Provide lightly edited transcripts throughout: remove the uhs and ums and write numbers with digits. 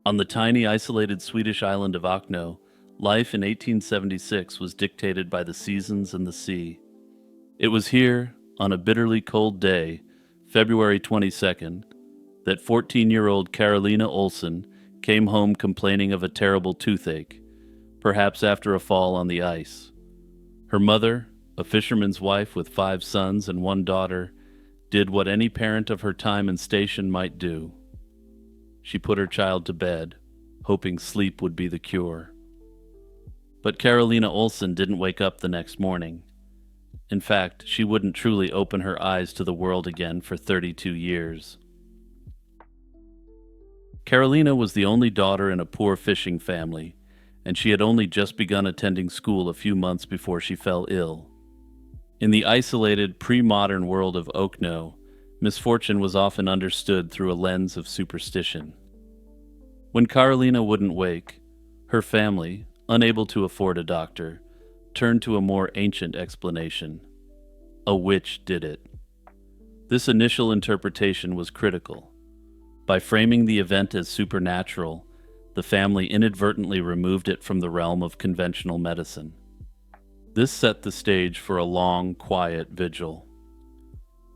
On the tiny, isolated Swedish island of Okno, life in 1876 was dictated by the seasons and the sea. It was here, on a bitterly cold day, February 22nd, that 14-year-old Carolina Olsen came home complaining of a terrible toothache, perhaps after a fall on the ice. Her mother, a fisherman's wife with 5 sons and 1 daughter, did what any parent of her time and station might do. She put her child to bed, hoping sleep would be the cure. But Carolina Olsen didn't wake up the next morning. In fact, she wouldn't truly open her eyes to the world again for 32 years. Carolina was the only daughter in a poor fishing family, and she had only just begun attending school a few months before she fell ill. In the isolated, pre-modern world of Okno, misfortune was often understood through a lens of superstition. When Carolina wouldn't wake, her family, unable to afford a doctor, turned to a more ancient explanation. A witch did it. This initial interpretation was critical. By framing the event as supernatural, the family inadvertently removed it from the realm of conventional medicine. This set the stage for a long, quiet vigil.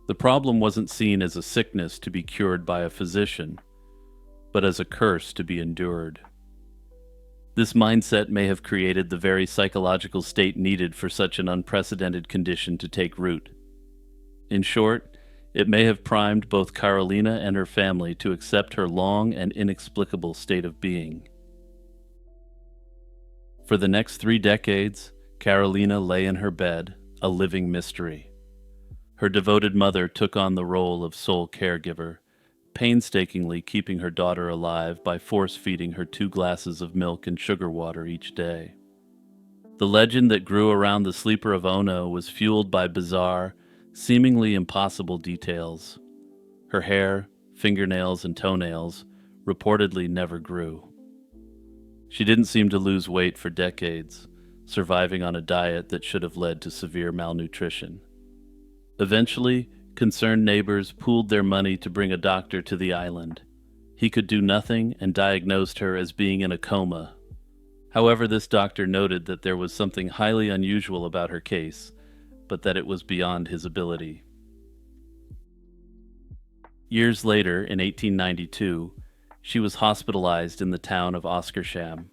The problem wasn't seen as a sickness to be cured by a physician, but as a curse to be endured. This mindset may have created the very psychological state needed for such an unprecedented condition to take root. In short, it may have primed both Carolina and her family to accept her long and inexplicable state of being. For the next 3 decades, Carolina lay in her bed, a living mystery. Her devoted mother took on the role of sole caregiver, painstakingly keeping her daughter alive by force-feeding her 2 glasses of milk and sugar water each day. The legend that grew around the sleeper of Ono was fueled by bizarre, seemingly impossible details. Her hair, fingernails, and toenails reportedly never grew. She didn't seem to lose weight for decades, surviving on a diet that should have led to severe malnutrition. Eventually, concerned neighbors pooled their money to bring a doctor to the island. He could do nothing and diagnosed her as being in a coma. However, this doctor noted that there was something highly unusual about her case, but that it was beyond his ability. Years later, in 1892, she was hospitalized in the town of Oskarshamn.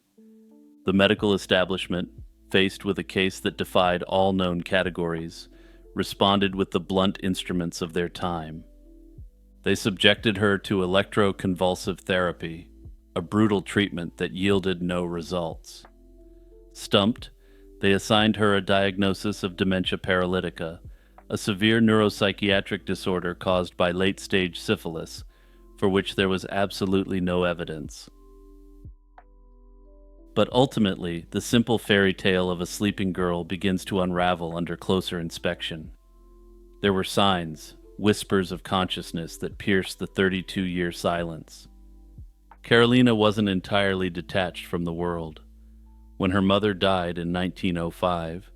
The medical establishment, faced with a case that defied all known categories, responded with the blunt instruments of their time. They subjected her to electroconvulsive therapy, a brutal treatment that yielded no results. Stumped, they assigned her a diagnosis of dementia paralytica, a severe neuropsychiatric disorder caused by late-stage syphilis, for which there was absolutely no evidence. But ultimately, the simple fairy tale of a sleeping girl begins to unravel under closer inspection. There were signs, whispers of consciousness that pierced the 32-year silence. Carolina wasn't entirely detached from the world. When her mother died in 1905,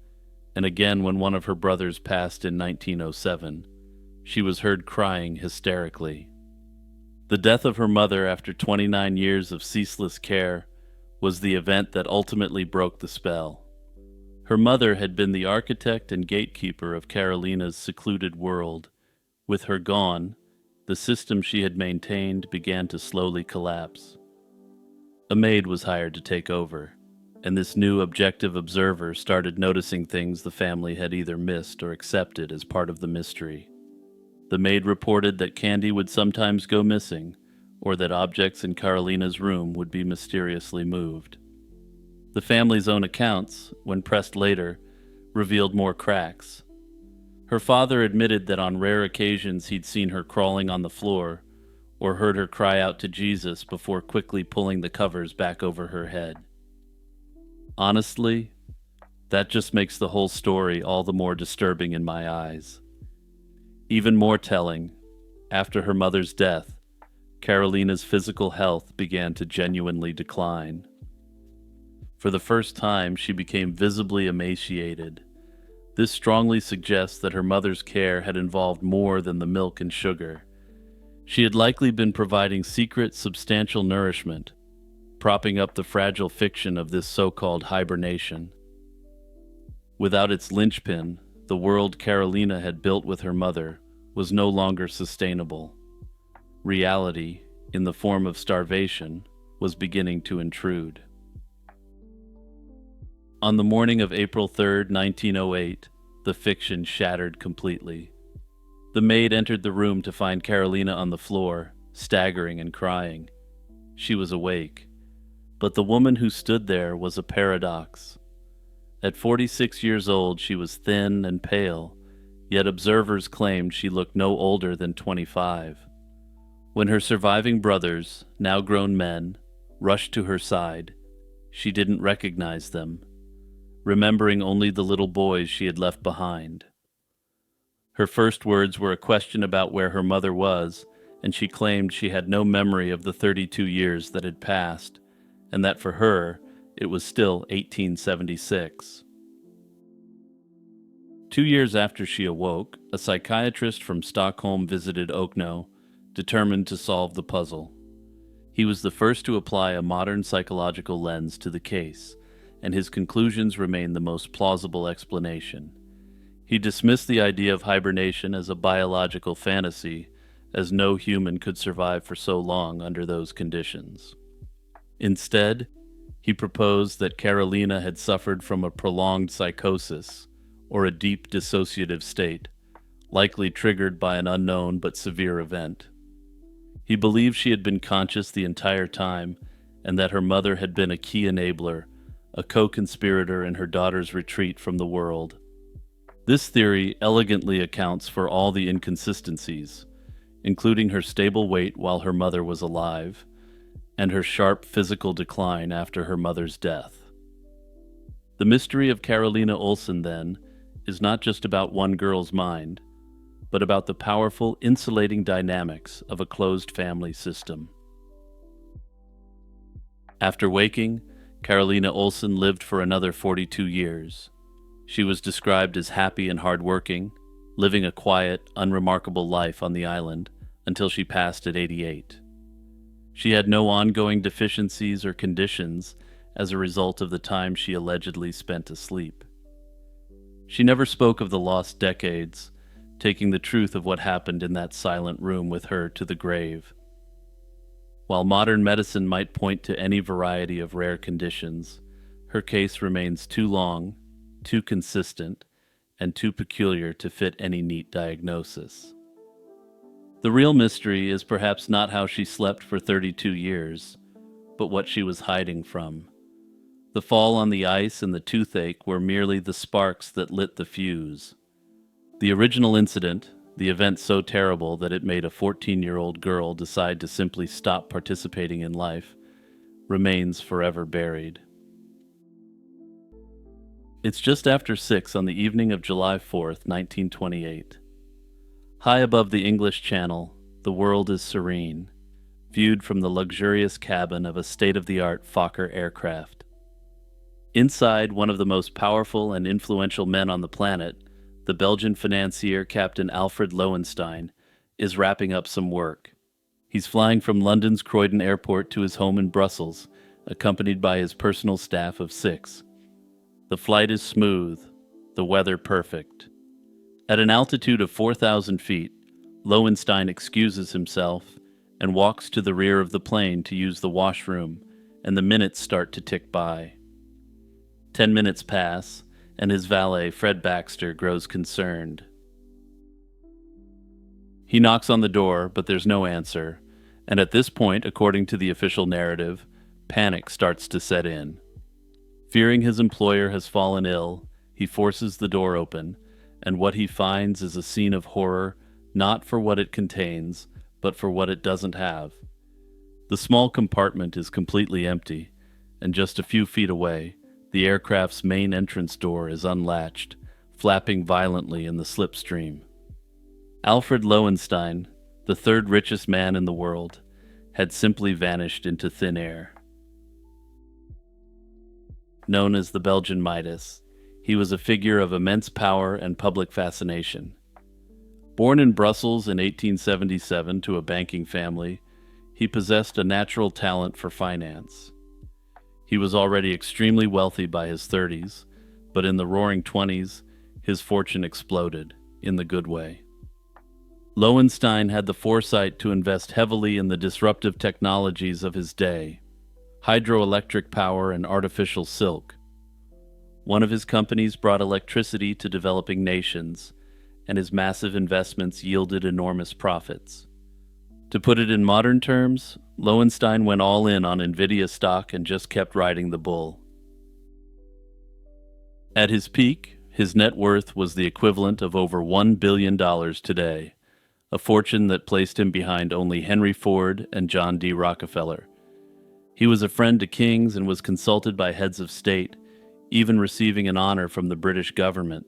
and again when one of her brothers passed in 1907, she was heard crying hysterically. The death of her mother after 29 years of ceaseless care was the event that ultimately broke the spell. Her mother had been the architect and gatekeeper of Carolina's secluded world. With her gone, the system she had maintained began to slowly collapse. A maid was hired to take over, and this new objective observer started noticing things the family had either missed or accepted as part of the mystery. The maid reported that candy would sometimes go missing, or that objects in Carolina's room would be mysteriously moved. The family's own accounts, when pressed later, revealed more cracks. Her father admitted that on rare occasions he'd seen her crawling on the floor, or heard her cry out to Jesus before quickly pulling the covers back over her head. Honestly, that just makes the whole story all the more disturbing in my eyes. Even more telling, after her mother's death, Carolina's physical health began to genuinely decline. For the first time, she became visibly emaciated. This strongly suggests that her mother's care had involved more than the milk and sugar. She had likely been providing secret, substantial nourishment, propping up the fragile fiction of this so-called hibernation. Without its linchpin, the world Carolina had built with her mother was no longer sustainable. Reality, in the form of starvation, was beginning to intrude. On the morning of April 3rd, 1908, the fiction shattered completely. The maid entered the room to find Carolina on the floor, staggering and crying. She was awake, but the woman who stood there was a paradox. At 46 years old, she was thin and pale, yet observers claimed she looked no older than 25. When her surviving brothers, now grown men, rushed to her side, she didn't recognize them, remembering only the little boys she had left behind. Her first words were a question about where her mother was, and she claimed she had no memory of the 32 years that had passed, and that for her, it was still 1876. 2 years after she awoke, a psychiatrist from Stockholm visited Okno, determined to solve the puzzle. He was the first to apply a modern psychological lens to the case, and his conclusions remain the most plausible explanation. He dismissed the idea of hibernation as a biological fantasy, as no human could survive for so long under those conditions. Instead, he proposed that Carolina had suffered from a prolonged psychosis, or a deep dissociative state, likely triggered by an unknown but severe event. He believed she had been conscious the entire time, and that her mother had been a key enabler, a co-conspirator in her daughter's retreat from the world. This theory elegantly accounts for all the inconsistencies, including her stable weight while her mother was alive, and her sharp physical decline after her mother's death. The mystery of Carolina Olsen, then, is not just about one girl's mind, but about the powerful insulating dynamics of a closed family system. After waking, Carolina Olsen lived for another 42 years. She was described as happy and hardworking, living a quiet, unremarkable life on the island until she passed at 88. She had no ongoing deficiencies or conditions as a result of the time she allegedly spent asleep. She never spoke of the lost decades, taking the truth of what happened in that silent room with her to the grave. While modern medicine might point to any variety of rare conditions, her case remains too long, too consistent, and too peculiar to fit any neat diagnosis. The real mystery is perhaps not how she slept for 32 years, but what she was hiding from. The fall on the ice and the toothache were merely the sparks that lit the fuse. The original incident, the event so terrible that it made a 14-year-old girl decide to simply stop participating in life, remains forever buried. It's just after 6 on the evening of July 4th, 1928. High above the English Channel, the world is serene, viewed from the luxurious cabin of a state-of-the-art Fokker aircraft. Inside, one of the most powerful and influential men on the planet, the Belgian financier Captain Alfred Lowenstein, is wrapping up some work. He's flying from London's Croydon Airport to his home in Brussels, accompanied by his personal staff of 6. The flight is smooth, the weather perfect. At an altitude of 4,000 feet, Lowenstein excuses himself and walks to the rear of the plane to use the washroom, and the minutes start to tick by. 10 minutes pass, and his valet, Fred Baxter, grows concerned. He knocks on the door, but there's no answer, and at this point, according to the official narrative, panic starts to set in. Fearing his employer has fallen ill, he forces the door open, and what he finds is a scene of horror, not for what it contains, but for what it doesn't have. The small compartment is completely empty, and just a few feet away, the aircraft's main entrance door is unlatched, flapping violently in the slipstream. Alfred Lowenstein, the third richest man in the world, had simply vanished into thin air. Known as the Belgian Midas, he was a figure of immense power and public fascination. Born in Brussels in 1877 to a banking family, he possessed a natural talent for finance. He was already extremely wealthy by his 30s, but in the roaring 20s, his fortune exploded, in the good way. Lowenstein had the foresight to invest heavily in the disruptive technologies of his day: hydroelectric power and artificial silk. One of his companies brought electricity to developing nations, and his massive investments yielded enormous profits. To put it in modern terms, Lowenstein went all in on Nvidia stock and just kept riding the bull. At his peak, his net worth was the equivalent of over $1 billion today, a fortune that placed him behind only Henry Ford and John D. Rockefeller. He was a friend to kings and was consulted by heads of state, even receiving an honor from the British government.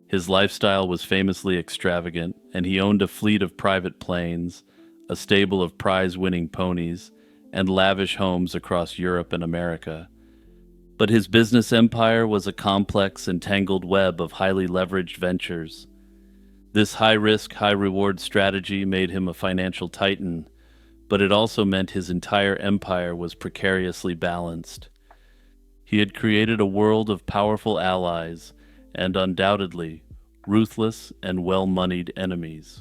His lifestyle was famously extravagant, and he owned a fleet of private planes, a stable of prize-winning ponies, and lavish homes across Europe and America. But his business empire was a complex and tangled web of highly leveraged ventures. This high-risk, high-reward strategy made him a financial titan, but it also meant his entire empire was precariously balanced. He had created a world of powerful allies and, undoubtedly, ruthless and well-moneyed enemies.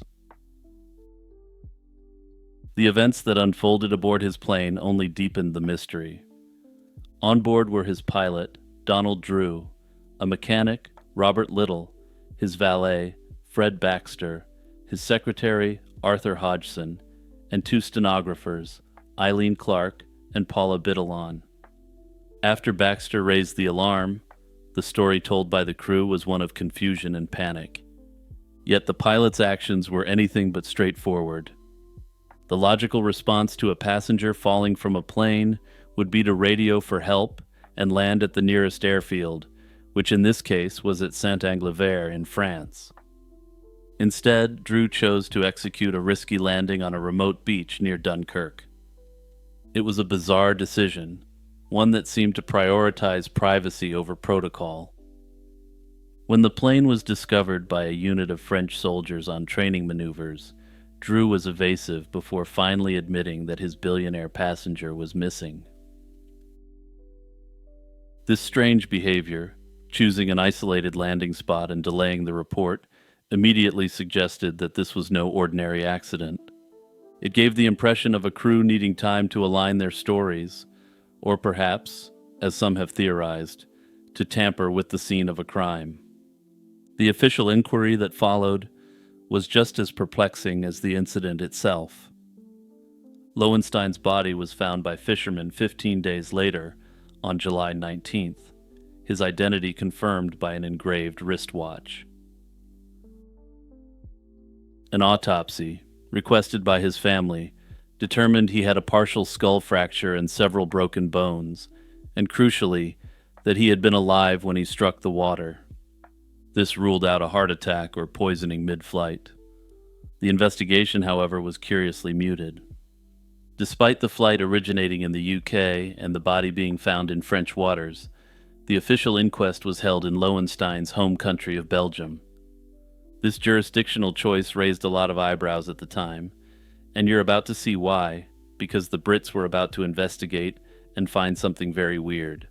The events that unfolded aboard his plane only deepened the mystery. On board were his pilot, Donald Drew, a mechanic, Robert Little, his valet, Fred Baxter, his secretary, Arthur Hodgson, and two stenographers, Eileen Clark and Paula Biddalon. After Baxter raised the alarm, the story told by the crew was one of confusion and panic. Yet the pilot's actions were anything but straightforward. The logical response to a passenger falling from a plane would be to radio for help and land at the nearest airfield, which in this case was at Saint-Angleterre in France. Instead, Drew chose to execute a risky landing on a remote beach near Dunkirk. It was a bizarre decision, one that seemed to prioritize privacy over protocol. When the plane was discovered by a unit of French soldiers on training maneuvers, Drew was evasive before finally admitting that his billionaire passenger was missing. This strange behavior, choosing an isolated landing spot and delaying the report, immediately suggested that this was no ordinary accident. It gave the impression of a crew needing time to align their stories, or perhaps, as some have theorized, to tamper with the scene of a crime. The official inquiry that followed was just as perplexing as the incident itself. Lowenstein's body was found by fishermen 15 days later, on July 19th, his identity confirmed by an engraved wristwatch. An autopsy, requested by his family, determined he had a partial skull fracture and several broken bones, and crucially, that he had been alive when he struck the water. This ruled out a heart attack or poisoning mid-flight. The investigation, however, was curiously muted. Despite the flight originating in the UK and the body being found in French waters, the official inquest was held in Lowenstein's home country of Belgium. This jurisdictional choice raised a lot of eyebrows at the time, and you're about to see why, because the Brits were about to investigate and find something very weird.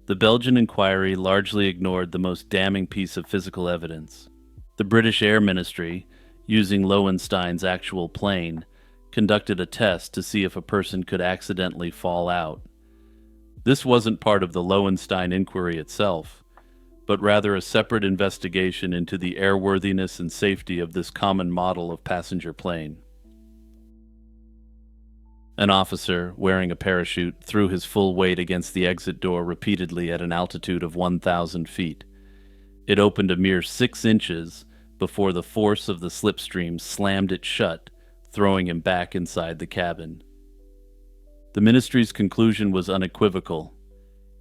The Belgian inquiry largely ignored the most damning piece of physical evidence. The British Air Ministry, using Lowenstein's actual plane, conducted a test to see if a person could accidentally fall out. This wasn't part of the Lowenstein inquiry itself, but rather a separate investigation into the airworthiness and safety of this common model of passenger plane. An officer, wearing a parachute, threw his full weight against the exit door repeatedly at an altitude of 1,000 feet. It opened a mere 6 inches before the force of the slipstream slammed it shut, throwing him back inside the cabin. The ministry's conclusion was unequivocal,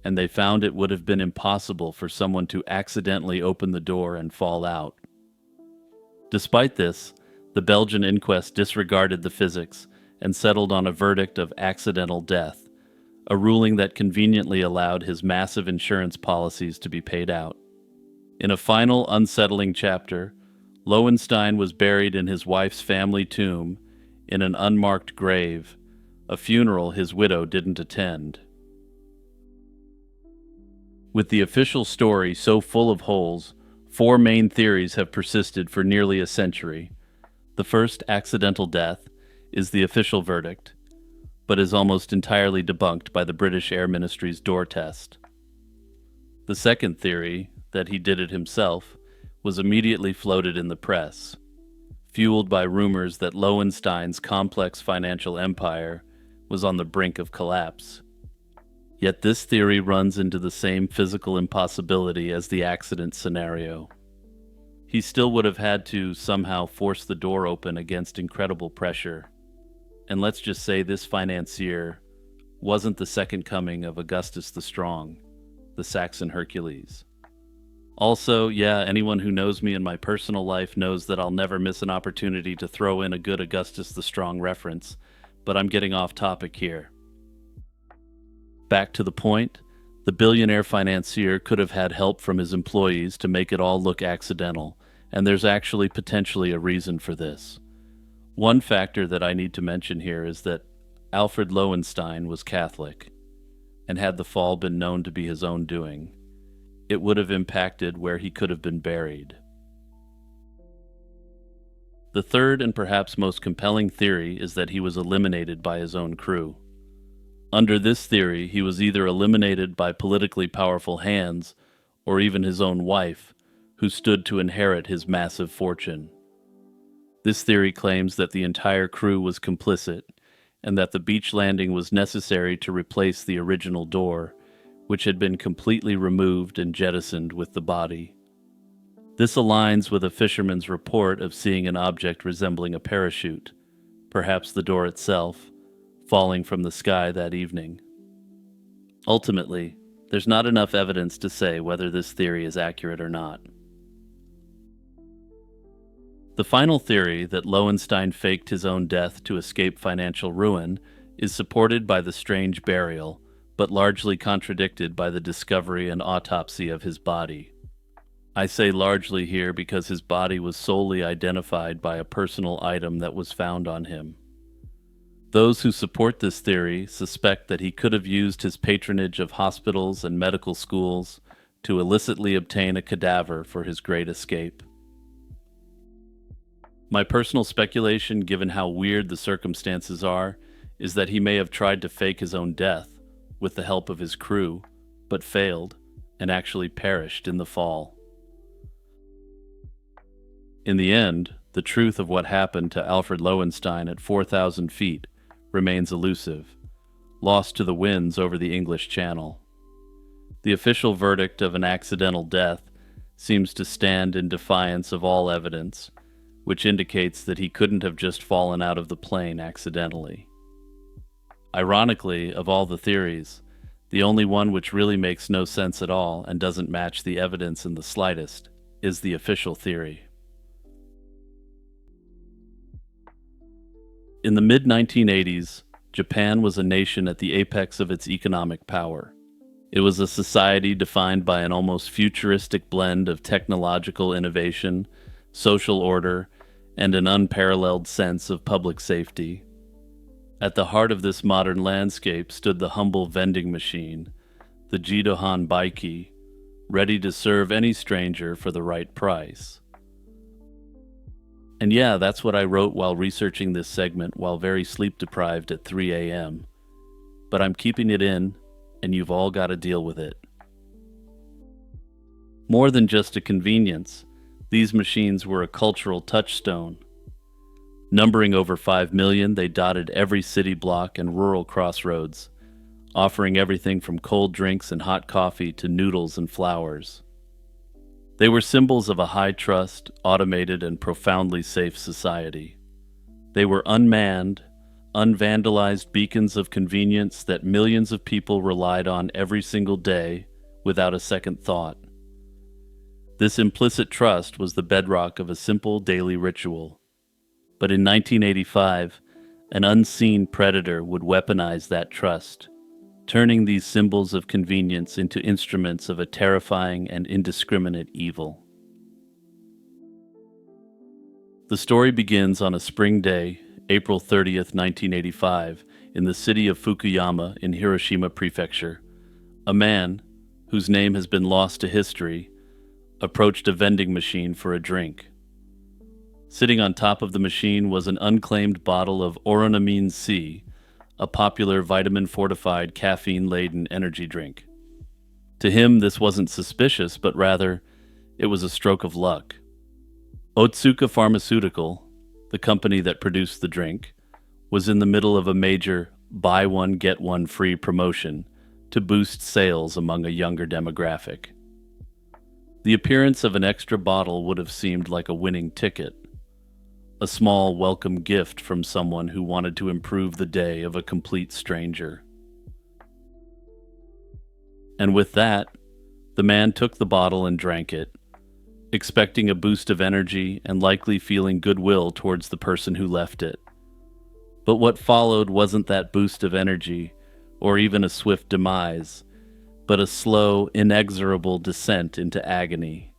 and they found it would have been impossible for someone to accidentally open the door and fall out. Despite this, the Belgian inquest disregarded the physics and settled on a verdict of accidental death, a ruling that conveniently allowed his massive insurance policies to be paid out. In a final unsettling chapter, Lowenstein was buried in his wife's family tomb in an unmarked grave, a funeral his widow didn't attend. With the official story so full of holes, four main theories have persisted for nearly a century. The first, accidental death, is the official verdict, but is almost entirely debunked by the British Air Ministry's door test. The second theory, that he did it himself, was immediately floated in the press, fueled by rumors that Lowenstein's complex financial empire was on the brink of collapse. Yet this theory runs into the same physical impossibility as the accident scenario. He still would have had to somehow force the door open against incredible pressure. And let's just say this financier wasn't the second coming of Augustus the Strong, the Saxon Hercules. Also, yeah, anyone who knows me in my personal life knows that I'll never miss an opportunity to throw in a good Augustus the Strong reference, but I'm getting off topic here. Back to the point, the billionaire financier could have had help from his employees to make it all look accidental, and there's actually potentially a reason for this. One factor that I need to mention here is that Alfred Lowenstein was Catholic, and had the fall been known to be his own doing, it would have impacted where he could have been buried. The third and perhaps most compelling theory is that he was eliminated by his own crew. Under this theory, he was either eliminated by politically powerful hands or even his own wife, who stood to inherit his massive fortune. This theory claims that the entire crew was complicit and that the beach landing was necessary to replace the original door, which had been completely removed and jettisoned with the body. This aligns with a fisherman's report of seeing an object resembling a parachute, perhaps the door itself, falling from the sky that evening. Ultimately, there's not enough evidence to say whether this theory is accurate or not. The final theory, that Lowenstein faked his own death to escape financial ruin, is supported by the strange burial, but largely contradicted by the discovery and autopsy of his body. I say largely here because his body was solely identified by a personal item that was found on him. Those who support this theory suspect that he could have used his patronage of hospitals and medical schools to illicitly obtain a cadaver for his great escape. My personal speculation, given how weird the circumstances are, is that he may have tried to fake his own death with the help of his crew, but failed and actually perished in the fall. In the end, the truth of what happened to Alfred Lowenstein at 4,000 feet remains elusive, lost to the winds over the English Channel. The official verdict of an accidental death seems to stand in defiance of all evidence, which indicates that he couldn't have just fallen out of the plane accidentally. Ironically, of all the theories, the only one which really makes no sense at all and doesn't match the evidence in the slightest is the official theory. In the mid-1980s, Japan was a nation at the apex of its economic power. It was a society defined by an almost futuristic blend of technological innovation, social order, and an unparalleled sense of public safety. At the heart of this modern landscape stood the humble vending machine, the Jidohan Baiki, ready to serve any stranger for the right price. And yeah, that's what I wrote while researching this segment while very sleep-deprived at 3 a.m. But I'm keeping it in, and you've all got to deal with it. More than just a convenience, these machines were a cultural touchstone. Numbering over 5 million, they dotted every city block and rural crossroads, offering everything from cold drinks and hot coffee to noodles and flowers. They were symbols of a high-trust, automated, and profoundly safe society. They were unmanned, unvandalized beacons of convenience that millions of people relied on every single day without a second thought. This implicit trust was the bedrock of a simple daily ritual. But in 1985, an unseen predator would weaponize that trust, turning these symbols of convenience into instruments of a terrifying and indiscriminate evil. The story begins on a spring day, April 30th, 1985, in the city of Fukuyama in Hiroshima Prefecture, a man, whose name has been lost to history, approached a vending machine for a drink. Sitting on top of the machine was an unclaimed bottle of Oronamine C, a popular vitamin-fortified caffeine-laden energy drink. To him, this wasn't suspicious, but rather, it was a stroke of luck. Otsuka Pharmaceutical, the company that produced the drink, was in the middle of a major buy one get one free promotion to boost sales among a younger demographic. The appearance of an extra bottle would have seemed like a winning ticket, a small welcome gift from someone who wanted to improve the day of a complete stranger. And with that, the man took the bottle and drank it, expecting a boost of energy and likely feeling goodwill towards the person who left it. But what followed wasn't that boost of energy, or even a swift demise, but a slow, inexorable descent into agony.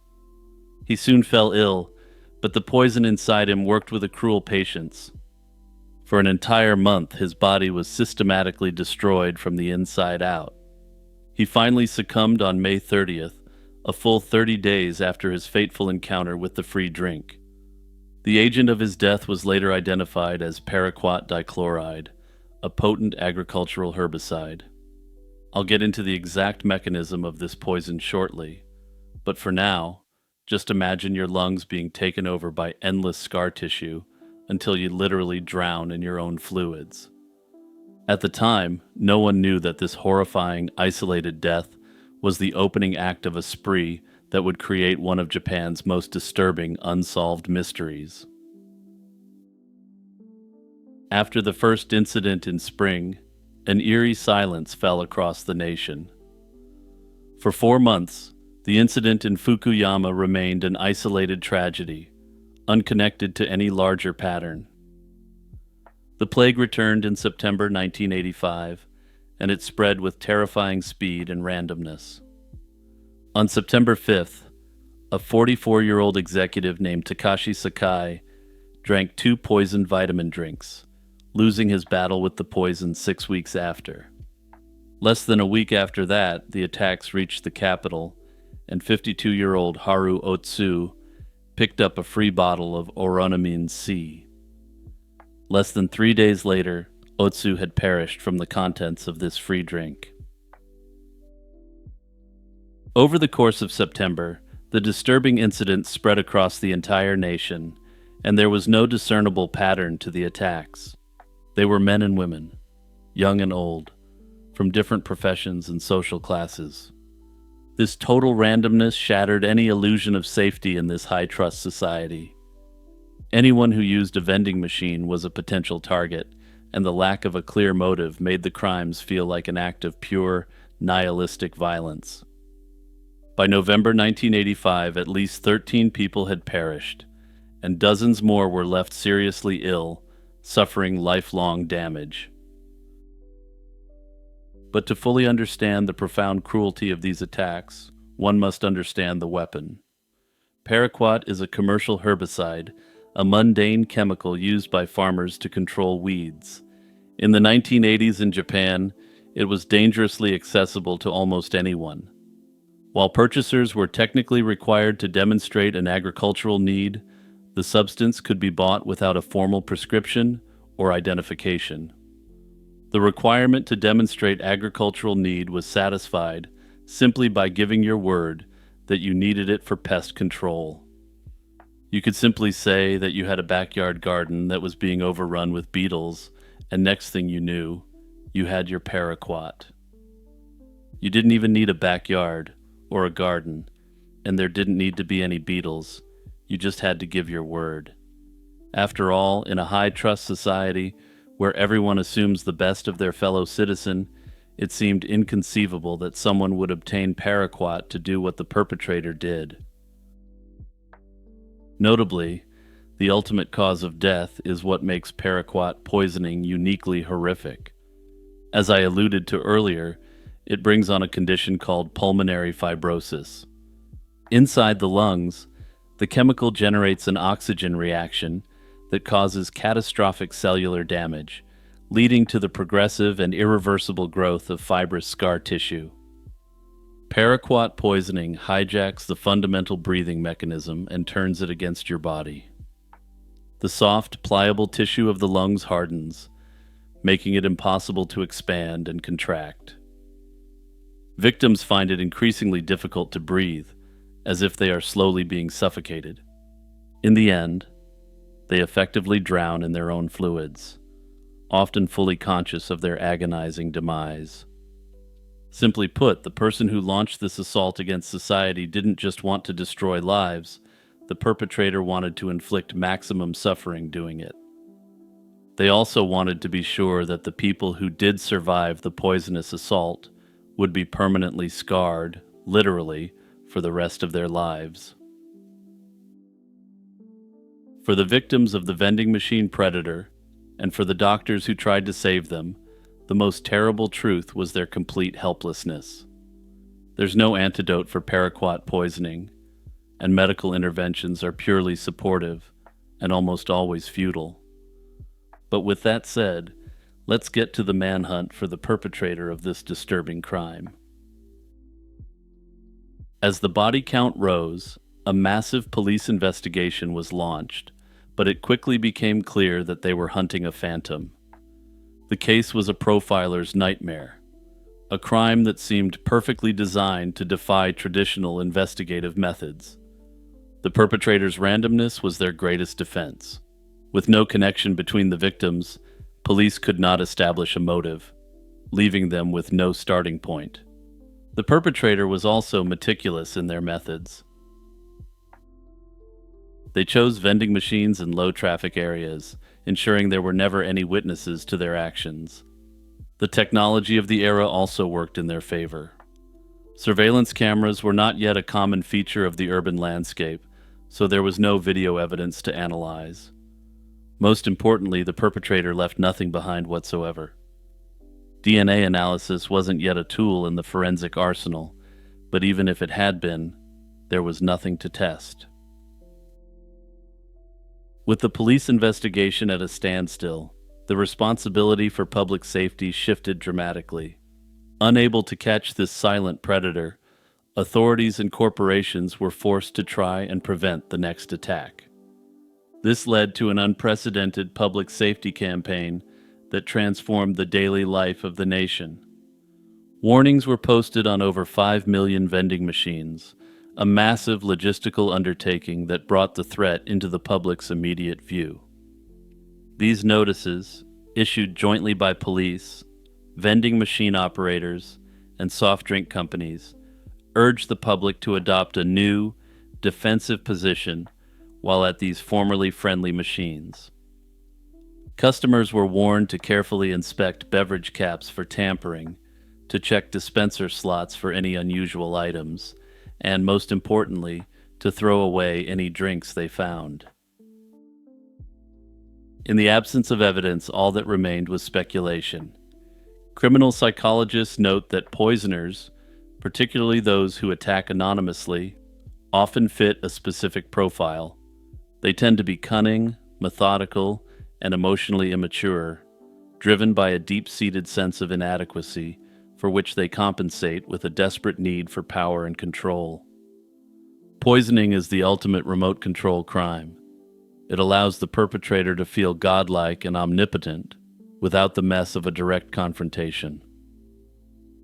He soon fell ill, but the poison inside him worked with a cruel patience. For an entire month, his body was systematically destroyed from the inside out. He finally succumbed on May 30th, a full 30 days after his fateful encounter with the free drink. The agent of his death was later identified as paraquat dichloride, a potent agricultural herbicide. I'll get into the exact mechanism of this poison shortly, but for now, just imagine your lungs being taken over by endless scar tissue until you literally drown in your own fluids. At the time, no one knew that this horrifying, isolated death was the opening act of a spree that would create one of Japan's most disturbing unsolved mysteries. After the first incident in spring, an eerie silence fell across the nation. For 4 months, the incident in Fukuyama remained an isolated tragedy, unconnected to any larger pattern. The plague returned in September 1985, and it spread with terrifying speed and randomness. On September 5th, a 44-year-old executive named Takashi Sakai drank 2 poisoned vitamin drinks, losing his battle with the poison 6 weeks after. Less than a week after that, the attacks reached the capital, and 52-year-old Haru Otsu picked up a free bottle of Oronamine C. Less than 3 days later, Otsu had perished from the contents of this free drink. Over the course of September, the disturbing incident spread across the entire nation, and there was no discernible pattern to the attacks. They were men and women, young and old, from different professions and social classes. This total randomness shattered any illusion of safety in this high-trust society. Anyone who used a vending machine was a potential target, and the lack of a clear motive made the crimes feel like an act of pure, nihilistic violence. By November 1985, at least 13 people had perished, and dozens more were left seriously ill, suffering lifelong damage. But to fully understand the profound cruelty of these attacks, one must understand the weapon. Paraquat is a commercial herbicide, a mundane chemical used by farmers to control weeds. In the 1980s in Japan, it was dangerously accessible to almost anyone. While purchasers were technically required to demonstrate an agricultural need, the substance could be bought without a formal prescription or identification. The requirement to demonstrate agricultural need was satisfied simply by giving your word that you needed it for pest control. You could simply say that you had a backyard garden that was being overrun with beetles, and next thing you knew, you had your paraquat. You didn't even need a backyard or a garden, and there didn't need to be any beetles. You just had to give your word. After all, in a high-trust society where everyone assumes the best of their fellow citizen, it seemed inconceivable that someone would obtain paraquat to do what the perpetrator did. Notably, the ultimate cause of death is what makes paraquat poisoning uniquely horrific. As I alluded to earlier, it brings on a condition called pulmonary fibrosis. Inside the lungs, the chemical generates an oxygen reaction that causes catastrophic cellular damage, leading to the progressive and irreversible growth of fibrous scar tissue. Paraquat poisoning hijacks the fundamental breathing mechanism and turns it against your body. The soft, pliable tissue of the lungs hardens, making it impossible to expand and contract. Victims find it increasingly difficult to breathe, as if they are slowly being suffocated. In the end, they effectively drown in their own fluids, often fully conscious of their agonizing demise. Simply put, the person who launched this assault against society didn't just want to destroy lives, the perpetrator wanted to inflict maximum suffering doing it. They also wanted to be sure that the people who did survive the poisonous assault would be permanently scarred, literally, for the rest of their lives. For the victims of the vending machine predator, and for the doctors who tried to save them, the most terrible truth was their complete helplessness. There's no antidote for paraquat poisoning, and medical interventions are purely supportive and almost always futile. But with that said, let's get to the manhunt for the perpetrator of this disturbing crime. As the body count rose, a massive police investigation was launched, but it quickly became clear that they were hunting a phantom. The case was a profiler's nightmare, a crime that seemed perfectly designed to defy traditional investigative methods. The perpetrator's randomness was their greatest defense. With no connection between the victims, police could not establish a motive, leaving them with no starting point. The perpetrator was also meticulous in their methods. They chose vending machines in low-traffic areas, ensuring there were never any witnesses to their actions. The technology of the era also worked in their favor. Surveillance cameras were not yet a common feature of the urban landscape, so there was no video evidence to analyze. Most importantly, the perpetrator left nothing behind whatsoever. DNA analysis wasn't yet a tool in the forensic arsenal, but even if it had been, there was nothing to test. With the police investigation at a standstill, the responsibility for public safety shifted dramatically. Unable to catch this silent predator, authorities and corporations were forced to try and prevent the next attack. This led to an unprecedented public safety campaign that transformed the daily life of the nation. Warnings were posted on over 5 million vending machines, a massive logistical undertaking that brought the threat into the public's immediate view. These notices, issued jointly by police, vending machine operators, and soft drink companies, urged the public to adopt a new, defensive position while at these formerly friendly machines. Customers were warned to carefully inspect beverage caps for tampering, to check dispenser slots for any unusual items, and most importantly, to throw away any drinks they found. In the absence of evidence, all that remained was speculation. Criminal psychologists note that poisoners, particularly those who attack anonymously, often fit a specific profile. They tend to be cunning, methodical, and emotionally immature, driven by a deep-seated sense of inadequacy for which they compensate with a desperate need for power and control. Poisoning is the ultimate remote control crime. It allows the perpetrator to feel godlike and omnipotent without the mess of a direct confrontation.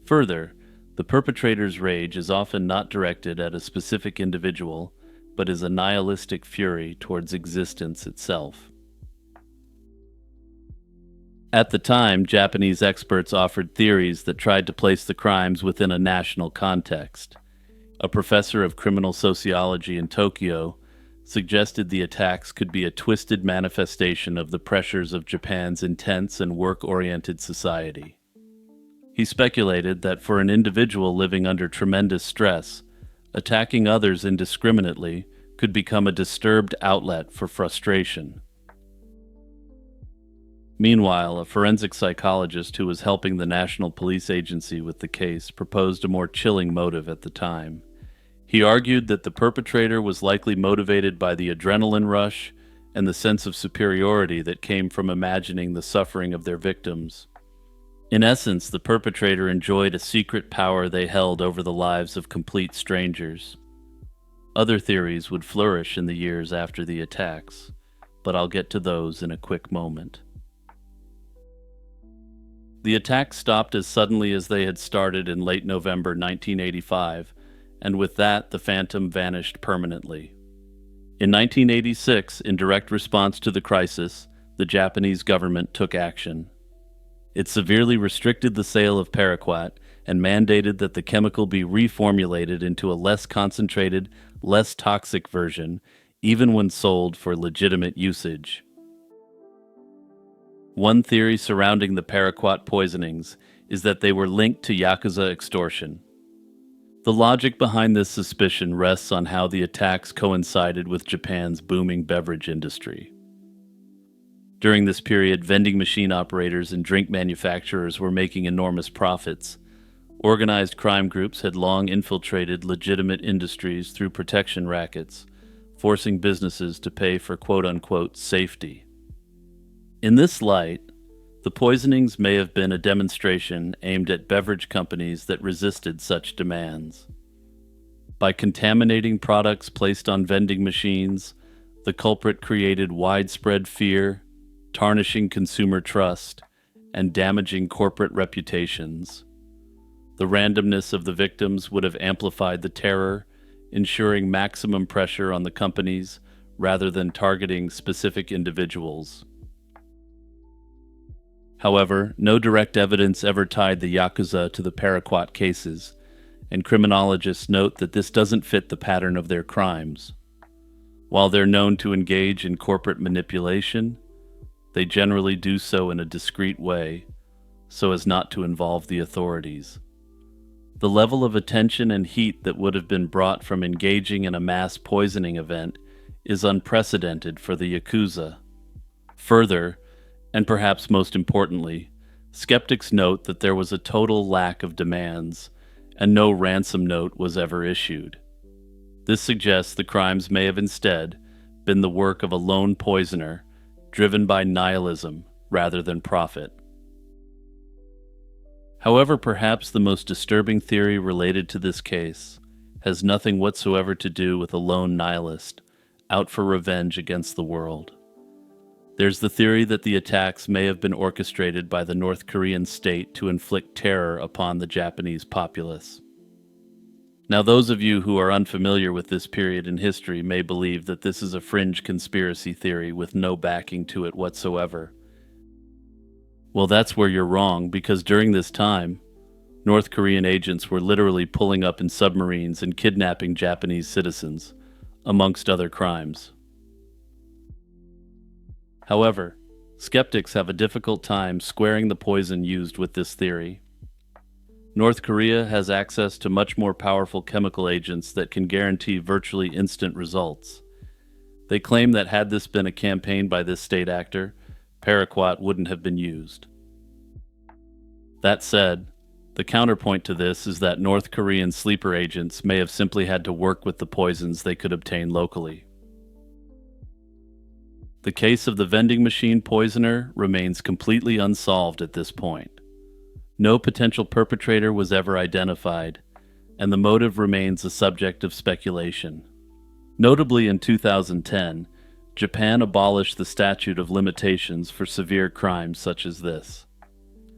Further, the perpetrator's rage is often not directed at a specific individual, but is a nihilistic fury towards existence itself. At the time, Japanese experts offered theories that tried to place the crimes within a national context. A professor of criminal sociology in Tokyo suggested the attacks could be a twisted manifestation of the pressures of Japan's intense and work-oriented society. He speculated that for an individual living under tremendous stress, attacking others indiscriminately could become a disturbed outlet for frustration. Meanwhile, a forensic psychologist who was helping the National Police Agency with the case proposed a more chilling motive at the time. He argued that the perpetrator was likely motivated by the adrenaline rush and the sense of superiority that came from imagining the suffering of their victims. In essence, the perpetrator enjoyed a secret power they held over the lives of complete strangers. Other theories would flourish in the years after the attacks, but I'll get to those in a quick moment. The attacks stopped as suddenly as they had started in late November 1985, and with that, the Phantom vanished permanently. In 1986, in direct response to the crisis, the Japanese government took action. It severely restricted the sale of paraquat and mandated that the chemical be reformulated into a less concentrated, less toxic version, even when sold for legitimate usage. One theory surrounding the paraquat poisonings is that they were linked to Yakuza extortion. The logic behind this suspicion rests on how the attacks coincided with Japan's booming beverage industry. During this period, vending machine operators and drink manufacturers were making enormous profits. Organized crime groups had long infiltrated legitimate industries through protection rackets, forcing businesses to pay for quote-unquote safety. In this light, the poisonings may have been a demonstration aimed at beverage companies that resisted such demands. By contaminating products placed on vending machines, the culprit created widespread fear, tarnishing consumer trust, and damaging corporate reputations. The randomness of the victims would have amplified the terror, ensuring maximum pressure on the companies rather than targeting specific individuals. However, no direct evidence ever tied the Yakuza to the paraquat cases, and criminologists note that this doesn't fit the pattern of their crimes. While they're known to engage in corporate manipulation, they generally do so in a discreet way, so as not to involve the authorities. The level of attention and heat that would have been brought from engaging in a mass poisoning event is unprecedented for the Yakuza. Further, and perhaps most importantly, skeptics note that there was a total lack of demands, and no ransom note was ever issued. This suggests the crimes may have instead been the work of a lone poisoner, driven by nihilism rather than profit. However, perhaps the most disturbing theory related to this case has nothing whatsoever to do with a lone nihilist out for revenge against the world. There's the theory that the attacks may have been orchestrated by the North Korean state to inflict terror upon the Japanese populace. Now, those of you who are unfamiliar with this period in history may believe that this is a fringe conspiracy theory with no backing to it whatsoever. Well, that's where you're wrong, because during this time, North Korean agents were literally pulling up in submarines and kidnapping Japanese citizens, amongst other crimes. However, skeptics have a difficult time squaring the poison used with this theory. North Korea has access to much more powerful chemical agents that can guarantee virtually instant results. They claim that had this been a campaign by this state actor, paraquat wouldn't have been used. That said, the counterpoint to this is that North Korean sleeper agents may have simply had to work with the poisons they could obtain locally. The case of the vending machine poisoner remains completely unsolved at this point. No potential perpetrator was ever identified, and the motive remains a subject of speculation. Notably, in 2010, Japan abolished the statute of limitations for severe crimes such as this.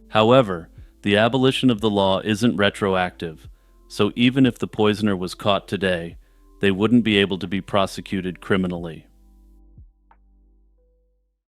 However, the abolition of the law isn't retroactive, so even if the poisoner was caught today, they wouldn't be able to be prosecuted criminally.